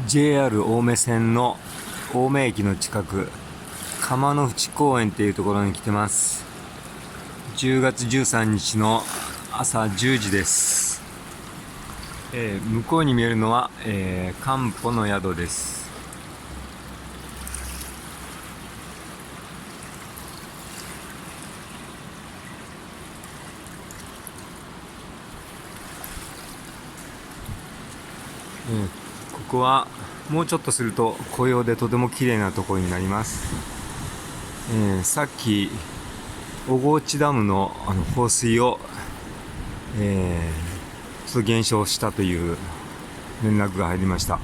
JR 青梅線の青梅駅の近く、釜の淵公園っていうところに来てます。10月13日の朝10時です。向こうに見えるのは、漢方の宿です。ここはもうちょっとすると紅葉でとても綺麗なところになります。さっき小河内ダムの放水を、ちょっと減少したという連絡が入りました。